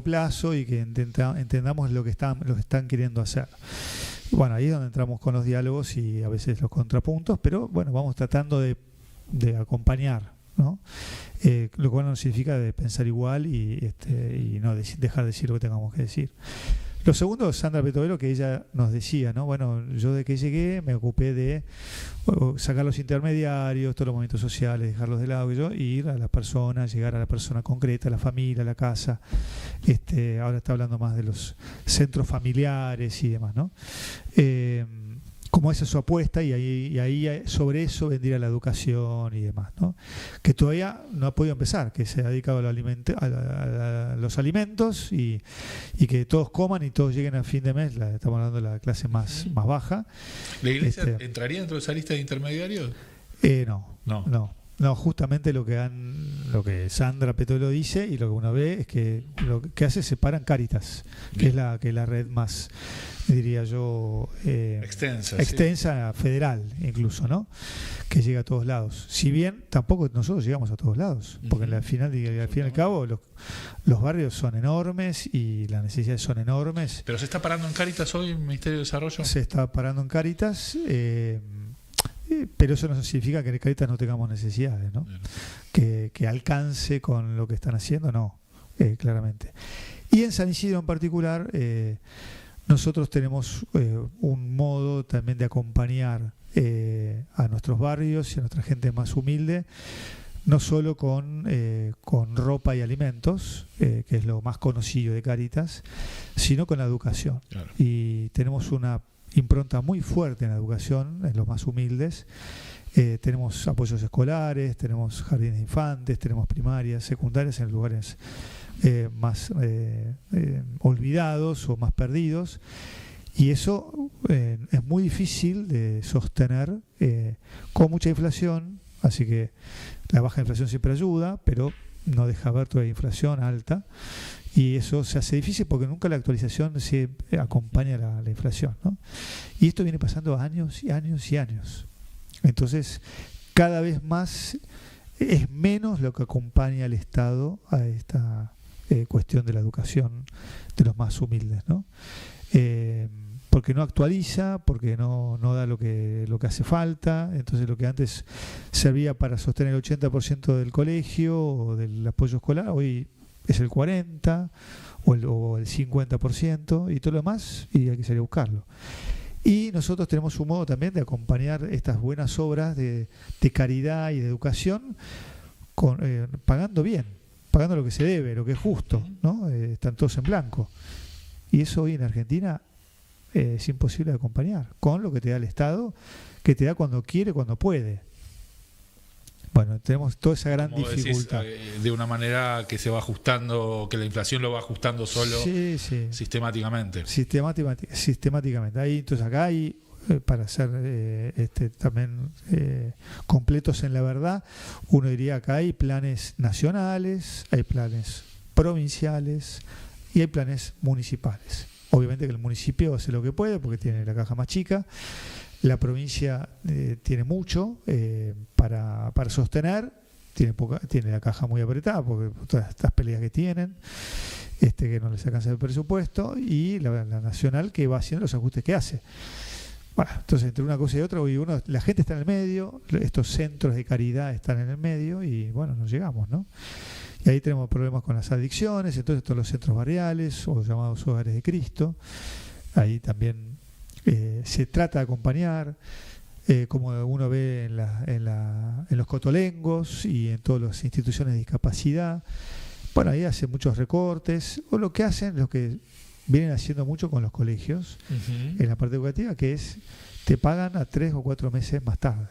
[SPEAKER 2] plazo,
[SPEAKER 4] y que entendamos lo que están queriendo hacer. Bueno, ahí es donde entramos con los diálogos y a veces los contrapuntos, pero bueno, vamos tratando de acompañar, ¿no? Lo cual no significa de pensar igual y no dejar de decir lo que tengamos que decir. Lo segundo, Sandra Petovelo, que ella nos decía, ¿no? Bueno, yo de que llegué me ocupé de sacar los intermediarios, todos los movimientos sociales, dejarlos de lado y ir a las personas, llegar a la persona concreta, a la familia, a la casa. Ahora está hablando más de los centros familiares y demás, ¿no? Como esa es su apuesta y ahí sobre eso vendría la educación y demás, ¿no? Que todavía no ha podido empezar, que se ha dedicado a los alimentos y que todos coman y todos lleguen a fin de mes. Estamos hablando de la clase más baja.
[SPEAKER 2] ¿La Iglesia entraría dentro de esa lista de intermediarios?
[SPEAKER 4] No, justamente lo que Sandra Petovelo dice y lo que uno ve es que lo que hace es separan Cáritas, que es la red más, diría yo, extensa, federal incluso, ¿no? Que llega a todos lados. Si bien tampoco nosotros llegamos a todos lados, porque al fin y al cabo los barrios son enormes y las necesidades son enormes.
[SPEAKER 2] ¿Pero se está parando en Cáritas hoy el Ministerio de Desarrollo?
[SPEAKER 4] Se está parando en Cáritas, pero eso no significa que en Cáritas no tengamos necesidades, ¿no? Que alcance con lo que están haciendo, no, claramente. Y en San Isidro en particular, nosotros tenemos un modo también de acompañar a nuestros barrios y a nuestra gente más humilde, no solo con ropa y alimentos, que es lo más conocido de Cáritas, sino con la educación. Claro. Y tenemos una impronta muy fuerte en la educación, en los más humildes. Tenemos apoyos escolares, tenemos jardines de infantes, tenemos primarias, secundarias en lugares más olvidados o más perdidos. Y eso es muy difícil de sostener con mucha inflación, así que la baja inflación siempre ayuda, pero no deja ver toda la inflación alta. Y eso se hace difícil porque nunca la actualización se acompaña a la inflación, ¿no? Y esto viene pasando años y años y años. Entonces, cada vez más es menos lo que acompaña al Estado a esta cuestión de la educación de los más humildes, ¿no? Porque no actualiza, porque no da lo que hace falta. Entonces, lo que antes servía para sostener el 80% del colegio o del apoyo escolar, hoy es el 40% o el 50% y todo lo demás, y hay que salir a buscarlo. Y nosotros tenemos un modo también de acompañar estas buenas obras de caridad y de educación pagando bien, pagando lo que se debe, lo que es justo, ¿no? Están todos en blanco. Y eso hoy en Argentina es imposible de acompañar con lo que te da el Estado, que te da cuando quiere, cuando puede. Bueno, tenemos toda esa gran dificultad.
[SPEAKER 2] Decís, de una manera que se va ajustando, que la inflación lo va ajustando solo sistemáticamente.
[SPEAKER 4] Sistemáticamente. Ahí, entonces acá hay, para ser también completos en la verdad, uno diría acá hay planes nacionales, hay planes provinciales y hay planes municipales. Obviamente que el municipio hace lo que puede porque tiene la caja más chica. La provincia tiene mucho para sostener, tiene la caja muy apretada porque todas estas peleas que tienen, que no les alcanza el presupuesto, y la nacional que va haciendo los ajustes que hace. Bueno, entonces entre una cosa y otra, la gente está en el medio, estos centros de caridad están en el medio y bueno, nos llegamos, ¿no? Y ahí tenemos problemas con las adicciones, entonces todos los centros barriales o llamados hogares de Cristo, ahí también se trata de acompañar, como uno ve en los cotolengos y en todas las instituciones de discapacidad. Bueno, ahí hacen muchos recortes, o lo que hacen, los que vienen haciendo mucho con los colegios, en la parte educativa, que es te pagan a 3 o 4 meses más tarde.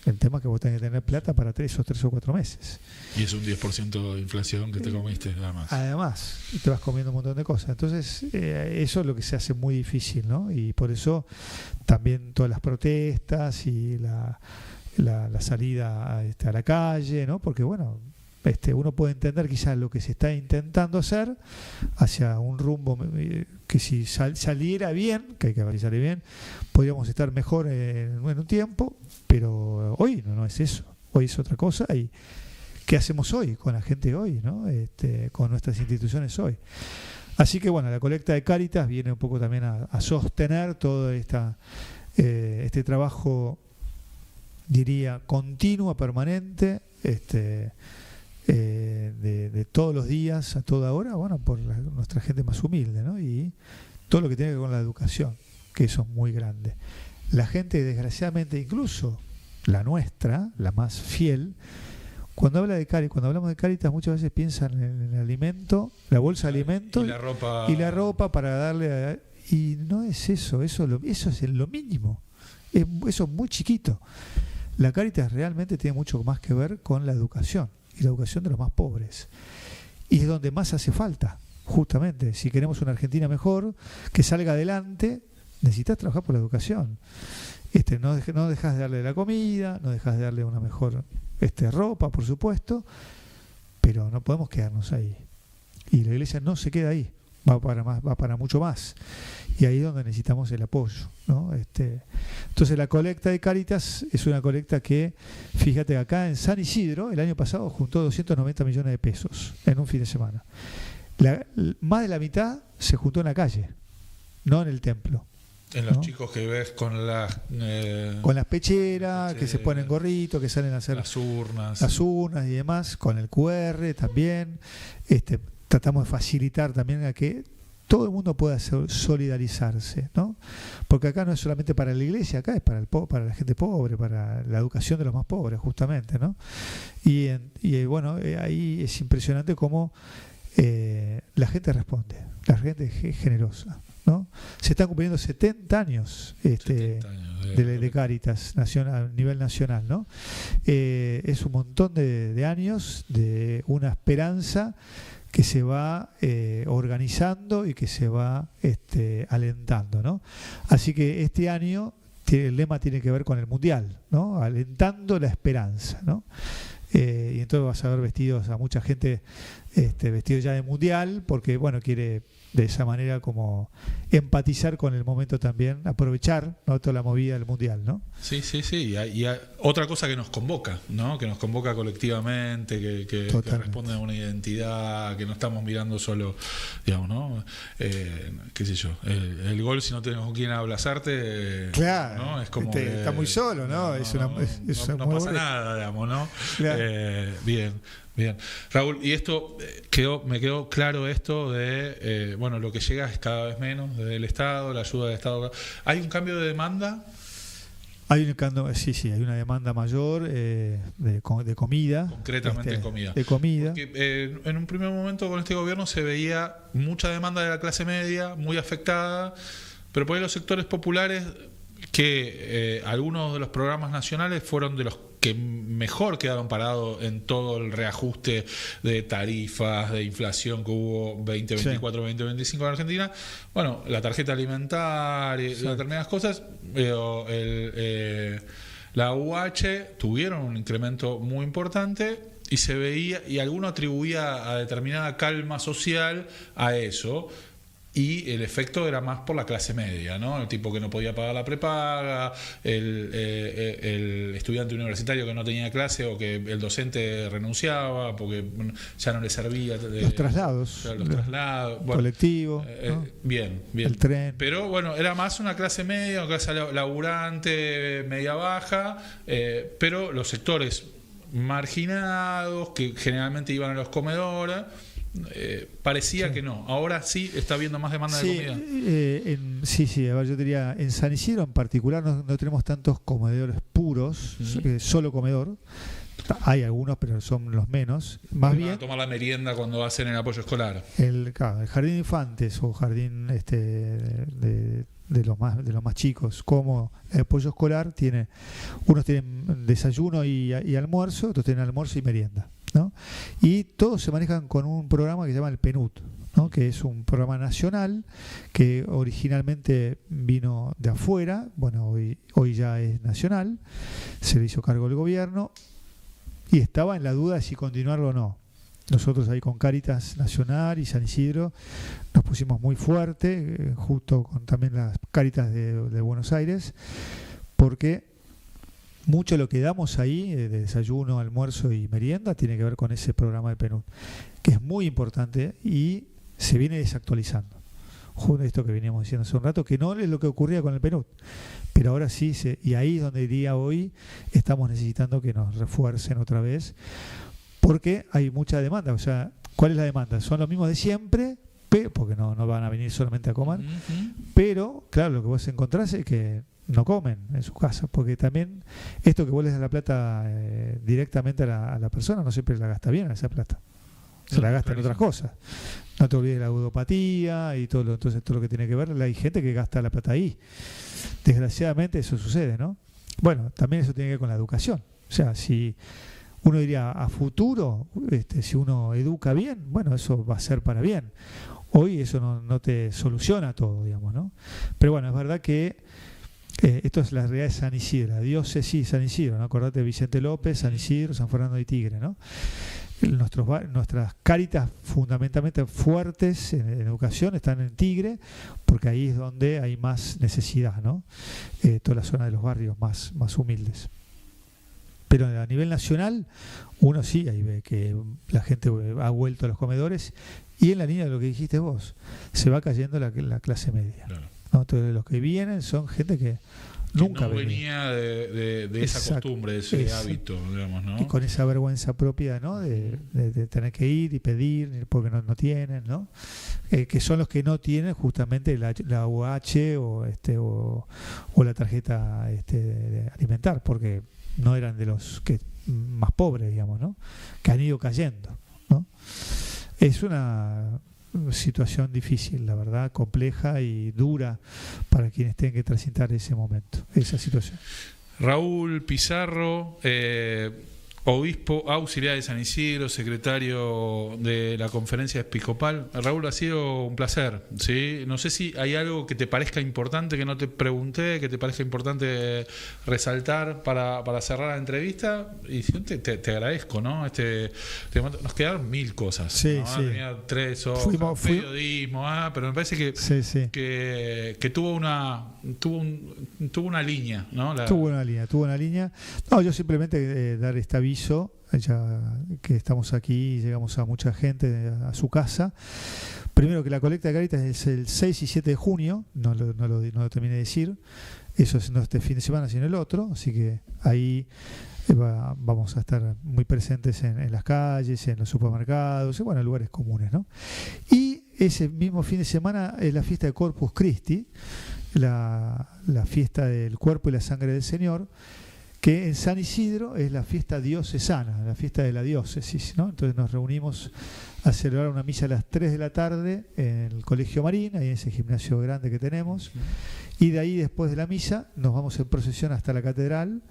[SPEAKER 4] El tema es que vos tenés que tener plata para esos 3 o 4 meses.
[SPEAKER 2] Y es un 10% de inflación que te comiste, además.
[SPEAKER 4] Además, te vas comiendo un montón de cosas. Entonces, eso es lo que se hace muy difícil, ¿no? Y por eso también todas las protestas y la salida a la calle, ¿no? Porque, bueno, uno puede entender quizás lo que se está intentando hacer hacia un rumbo que si saliera bien, que hay que ver si sale bien, podríamos estar mejor en un tiempo, pero hoy no es eso, hoy es otra cosa. Y ¿qué hacemos hoy con la gente hoy, ¿no? Con nuestras instituciones hoy? Así que bueno, la colecta de Cáritas viene un poco también a sostener todo este trabajo, diría, continuo, permanente, de todos los días, a toda hora, bueno, por nuestra gente más humilde, ¿no? Y todo lo que tiene que ver con la educación, que eso es muy grande. La gente, desgraciadamente, incluso la nuestra, la más fiel, cuando hablamos de Cáritas, muchas veces piensan en el alimento, la bolsa de alimentos y la ropa para darle y no es eso, eso es lo mínimo, eso es muy chiquito. La Cáritas realmente tiene mucho más que ver con la educación, y la educación de los más pobres, y es donde más hace falta, justamente. Si queremos una Argentina mejor, que salga adelante, necesitas trabajar por la educación. No dejas de darle la comida, no dejas de darle una mejor ropa, por supuesto, pero no podemos quedarnos ahí, y la iglesia no se queda ahí, va para mucho más, y ahí es donde necesitamos el apoyo, ¿no? Entonces la colecta de Cáritas es una colecta que, fíjate, acá en San Isidro el año pasado juntó 290 millones de pesos en un fin de semana. Más de la mitad se juntó en la calle, no en el templo.
[SPEAKER 2] En los chicos que ves con las
[SPEAKER 4] pecheras, que se ponen gorritos, que salen a hacer
[SPEAKER 2] las urnas
[SPEAKER 4] y demás, con el QR también. Tratamos de facilitar también a que todo el mundo pueda solidarizarse, ¿no? Porque acá no es solamente para la iglesia, acá es para la gente pobre, para la educación de los más pobres, justamente, ¿no? Y bueno, ahí es impresionante cómo la gente responde, la gente es generosa, ¿no? Se están cumpliendo 70 años, 70 años de Cáritas a nivel nacional, ¿no? Es un montón de años de una esperanza que se va organizando y que se va alentando, ¿no? Así que este año el lema tiene que ver con el Mundial, ¿no? Alentando la esperanza, ¿no? Y entonces vas a ver vestidos a mucha gente vestidos ya de Mundial, porque bueno, quiere de esa manera como empatizar con el momento también, aprovechar, ¿no?, toda la movida del Mundial, ¿no?
[SPEAKER 2] Sí. Y otra cosa que nos convoca, ¿no? Que nos convoca colectivamente, que responde a una identidad, que no estamos mirando solo, digamos, ¿no? Qué sé yo, el gol, si no tenemos con quién abrazarte,
[SPEAKER 4] claro,
[SPEAKER 2] ¿no? Es como
[SPEAKER 4] está muy solo, ¿no?
[SPEAKER 2] No pasa nada, digamos, ¿no? Claro. Bien. Raúl, y esto me quedó claro esto de bueno, lo que llega es cada vez menos desde el Estado, la ayuda del Estado. ¿Hay un cambio de demanda?
[SPEAKER 4] Hay una demanda mayor de comida.
[SPEAKER 2] Concretamente comida.
[SPEAKER 4] De comida.
[SPEAKER 2] Porque, en un primer momento con este gobierno se veía mucha demanda de la clase media, muy afectada, pero por ahí los sectores populares, que algunos de los programas nacionales fueron de los que mejor quedaron parados en todo el reajuste de tarifas, de inflación que hubo 2024, 2025 en Argentina. Bueno, la tarjeta alimentaria y determinadas cosas, la UH tuvieron un incremento muy importante y se veía, y alguno atribuía a determinada calma social a eso. Y el efecto era más por la clase media, ¿no? El tipo que no podía pagar la prepaga, el estudiante universitario que no tenía clase o que el docente renunciaba porque ya no le servía.
[SPEAKER 4] Los traslados.
[SPEAKER 2] Bueno,
[SPEAKER 4] colectivo. ¿no?
[SPEAKER 2] Bien.
[SPEAKER 4] El tren.
[SPEAKER 2] Pero bueno, era más una clase media, una clase laburante, media baja, pero los sectores marginados que generalmente iban a los comedores. Parecía que no. Ahora sí está habiendo más demanda de comida.
[SPEAKER 4] A ver, yo diría, en San Isidro en particular no tenemos tantos comedores puros, solo comedor. Hay algunos, pero son los menos. Más bien,
[SPEAKER 2] van a tomar la merienda cuando hacen el apoyo escolar.
[SPEAKER 4] El jardín de infantes o jardín de de los más chicos, como el apoyo escolar, unos tienen desayuno y almuerzo, otros tienen almuerzo y merienda, ¿no? Y todos se manejan con un programa que se llama el PNUD, ¿no? Que es un programa nacional que originalmente vino de afuera, bueno, hoy ya es nacional, se le hizo cargo el gobierno y estaba en la duda de si continuarlo o no. Nosotros ahí con Cáritas Nacional y San Isidro nos pusimos muy fuerte, junto con también las Cáritas de Buenos Aires, porque mucho de lo que damos ahí, de desayuno, almuerzo y merienda, tiene que ver con ese programa de PNUD, que es muy importante y se viene desactualizando. Justo esto que veníamos diciendo hace un rato, que no es lo que ocurría con el PNUD, pero ahora sí, y ahí es donde diría hoy, estamos necesitando que nos refuercen otra vez, porque hay mucha demanda. O sea, ¿cuál es la demanda? Son los mismos de siempre, porque no van a venir solamente a comer, pero claro, lo que vos encontrás es que no comen en su casa, porque también esto que vos les das la plata directamente a la persona, no siempre la gasta bien esa plata, se la gasta en otras cosas. No te olvides de la ludopatía y entonces todo lo que tiene que ver, hay gente que gasta la plata ahí. Desgraciadamente eso sucede, ¿no? Bueno, también eso tiene que ver con la educación. O sea, si uno diría a futuro, si uno educa bien, bueno, eso va a ser para bien. Hoy eso no te soluciona todo, digamos, ¿no? Pero bueno, es verdad que esto es la realidad de San Isidro, la diócesis San Isidro, ¿no? Acordate de Vicente López, San Isidro, San Fernando de Tigre, ¿no? Nuestras Cáritas fundamentalmente fuertes en educación están en Tigre, porque ahí es donde hay más necesidad, ¿no? Toda la zona de los barrios más humildes. Pero a nivel nacional, uno sí, ahí ve que la gente ha vuelto a los comedores, y en la línea de lo que dijiste vos, se va cayendo la clase media. Claro. ¿No? Entonces los que vienen son gente que nunca
[SPEAKER 2] venía de esa costumbre, de ese hábito, digamos, ¿no?
[SPEAKER 4] Y con esa vergüenza propia, ¿no? De tener que ir y pedir porque no tienen, ¿no? Que son los que no tienen justamente la UH o la tarjeta alimentar, porque no eran de los que más pobres, digamos, ¿no? Que han ido cayendo, ¿no? Es una situación difícil, la verdad, compleja y dura para quienes tengan que transitar ese momento, esa situación.
[SPEAKER 2] Raúl Pizarro, obispo auxiliar de San Isidro, secretario de la Conferencia Episcopal. Raúl, ha sido un placer, ¿sí? No sé si hay algo que te parezca importante que no te pregunté, que te parezca importante resaltar para cerrar la entrevista. Y te agradezco, ¿no? Nos quedaron 1000 cosas.
[SPEAKER 4] Sí,
[SPEAKER 2] ¿no?
[SPEAKER 4] sí.
[SPEAKER 2] Tenía 3 horas, periodismo, pero me parece que tuvo una línea, ¿no? Tuvo
[SPEAKER 4] una línea. No, yo simplemente dar esta aviso, ya que estamos aquí y llegamos a mucha gente a su casa. Primero, que la colecta de Cáritas es el 6 y 7 de junio, no lo terminé de decir, eso es no este fin de semana sino el otro, así que ahí vamos a estar muy presentes en las calles, en los supermercados, y bueno, en lugares comunes, ¿no? Y ese mismo fin de semana es la fiesta de Corpus Christi, la fiesta del cuerpo y la sangre del Señor, que en San Isidro es la fiesta diocesana, la fiesta de la diócesis, ¿no? Entonces nos reunimos a celebrar una misa a las 3 de la tarde en el Colegio Marín, ahí en ese gimnasio grande que tenemos, y de ahí, después de la misa, nos vamos en procesión hasta la catedral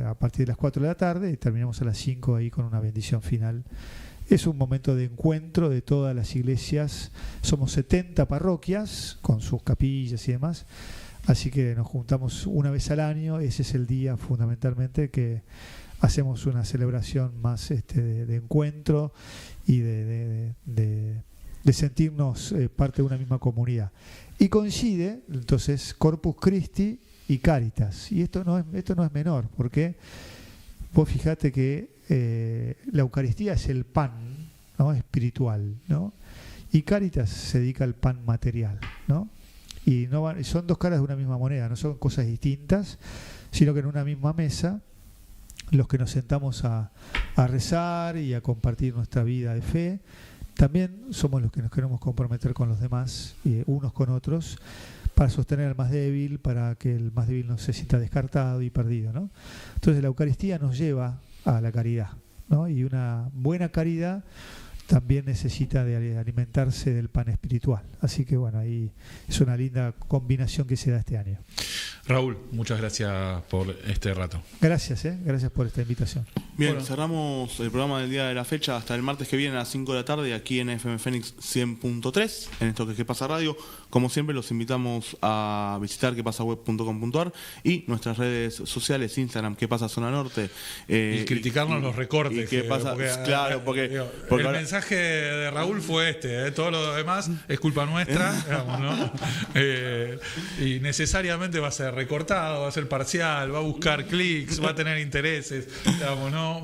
[SPEAKER 4] a partir de las 4 de la tarde, y terminamos a las 5 ahí con una bendición final. Es un momento de encuentro de todas las iglesias, somos 70 parroquias con sus capillas y demás, así que nos juntamos una vez al año. Ese es el día fundamentalmente que hacemos una celebración más de encuentro y de sentirnos parte de una misma comunidad. Y coincide entonces Corpus Christi y Cáritas. Y esto no es menor, porque vos fijate que la Eucaristía es el pan, ¿no? Espiritual, ¿no? Y Cáritas se dedica al pan material, ¿no? Y son dos caras de una misma moneda, no son cosas distintas, sino que en una misma mesa los que nos sentamos a rezar y a compartir nuestra vida de fe, también somos los que nos queremos comprometer con los demás, unos con otros, para sostener al más débil, para que el más débil no se sienta descartado y perdido, ¿no? Entonces la Eucaristía nos lleva a la caridad, ¿no? Y una buena caridad también necesita de alimentarse del pan espiritual. Así que bueno, ahí es una linda combinación que se da este año.
[SPEAKER 2] Raúl, muchas gracias por este rato.
[SPEAKER 4] Gracias por esta invitación.
[SPEAKER 1] Bien,
[SPEAKER 2] Bueno.
[SPEAKER 1] cerramos el programa del día de la fecha hasta el martes que viene a las 5 de la tarde aquí en FM Fénix 100.3, en esto que es ¿Qué pasa radio? Como siempre los invitamos a visitar quepasaweb.com.ar y nuestras redes sociales, Instagram, ¿Qué pasa Zona Norte?
[SPEAKER 2] Y criticarnos los recortes.
[SPEAKER 1] Y qué pasa, claro, porque
[SPEAKER 2] el
[SPEAKER 1] ahora,
[SPEAKER 2] mensaje de Raúl fue este, todo lo demás es culpa nuestra, digamos, ¿no? Y necesariamente va a ser recortado, va a ser parcial, va a buscar clics, va a tener intereses, digamos, ¿no?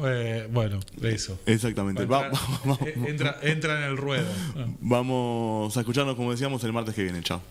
[SPEAKER 2] Bueno, eso.
[SPEAKER 1] exactamente.
[SPEAKER 2] Entra en el ruedo.
[SPEAKER 1] Vamos a escucharnos, como decíamos, el martes que viene. Chao.